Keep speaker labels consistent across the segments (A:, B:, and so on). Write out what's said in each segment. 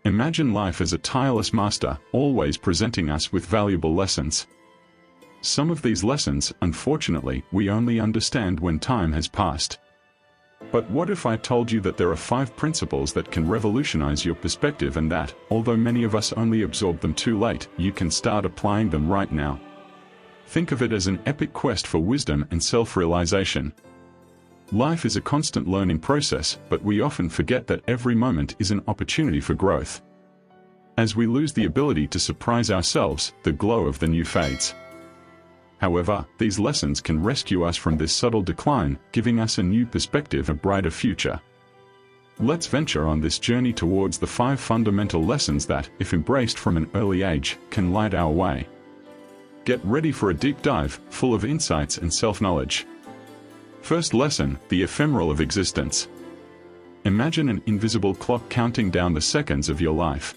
A: Imagine life as a tireless master, always presenting us with valuable lessons. Some of these lessons, unfortunately, we only understand when time has passed. But what if I told you that there are 5 principles that can revolutionize your perspective, and that, although many of us only absorb them too late, you can start applying them right now? Think of it as an epic quest for wisdom and self-realization. Life is a constant learning process, but we often forget that every moment is an opportunity for growth. As we lose the ability to surprise ourselves, the glow of the new fades. However, these lessons can rescue us from this subtle decline, giving us a new perspective, a brighter future. Let's venture on this journey towards the 5 fundamental lessons that, if embraced from an early age, can light our way. Get ready for a deep dive, full of insights and self-knowledge. First lesson, the ephemeral of existence. Imagine an invisible clock counting down the seconds of your life.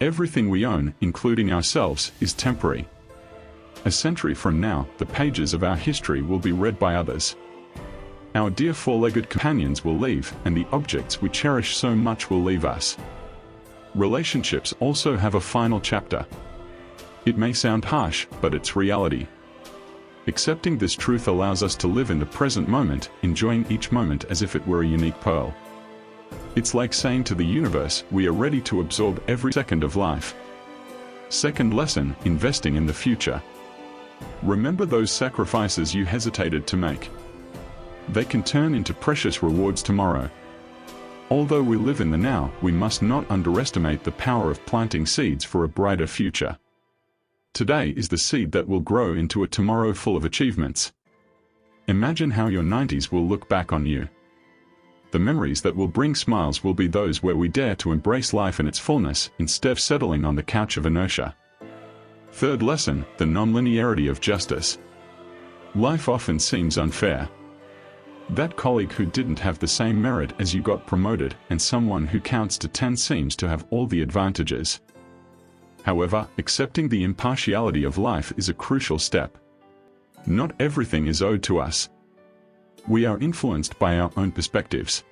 A: Everything we own, including ourselves, is temporary. A century from now, the pages of our history will be read by others. Our dear 4-legged companions will leave, and the objects we cherish so much will leave us. Relationships also have a final chapter. It may sound harsh, but it's reality. Accepting this truth allows us to live in the present moment, enjoying each moment as if it were a unique pearl. It's like saying to the universe, we are ready to absorb every second of life. Second lesson, investing in the future. Remember those sacrifices you hesitated to make. They can turn into precious rewards tomorrow. Although we live in the now, we must not underestimate the power of planting seeds for a brighter future. Today is the seed that will grow into a tomorrow full of achievements. Imagine how your 90s will look back on you. The memories that will bring smiles will be those where we dare to embrace life in its fullness, instead of settling on the couch of inertia. Third lesson, the nonlinearity of justice. Life often seems unfair. That colleague who didn't have the same merit as you got promoted, and someone who counts to 10 seems to have all the advantages. However, accepting the impartiality of life is a crucial step. Not everything is owed to us. We are influenced by our own perspectives.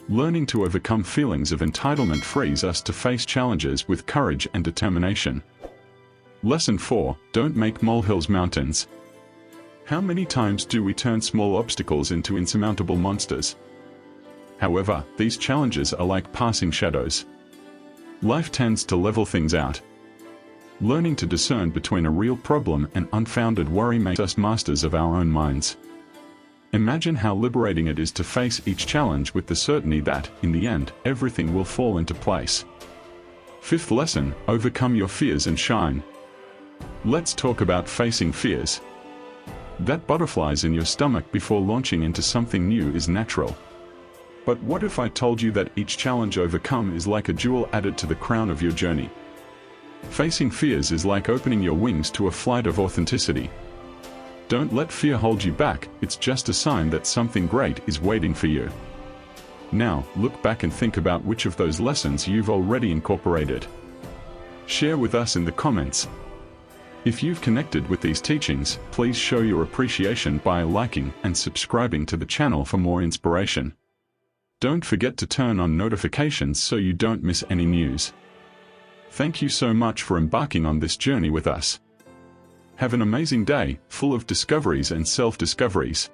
A: Learning to overcome feelings of entitlement frees us to face challenges with courage and determination. Lesson 4, don't make molehills mountains. How many times do we turn small obstacles into insurmountable monsters? However, these challenges are like passing shadows. Life tends to level things out. Learning to discern between a real problem and unfounded worry makes us masters of our own minds. Imagine how liberating it is to face each challenge with the certainty that, in the end, everything will fall into place. Fifth lesson, overcome your fears and shine. Let's talk about facing fears. That butterflies in your stomach before launching into something new is natural. But what if I told you that each challenge overcome is like a jewel added to the crown of your journey? Facing fears is like opening your wings to a flight of authenticity. Don't let fear hold you back, it's just a sign that something great is waiting for you. Now, look back and think about which of those lessons you've already incorporated. Share with us in the comments. If you've connected with these teachings, please show your appreciation by liking and subscribing to the channel for more inspiration. Don't forget to turn on notifications so you don't miss any news. Thank you so much for embarking on this journey with us. Have an amazing day, full of discoveries and self-discoveries.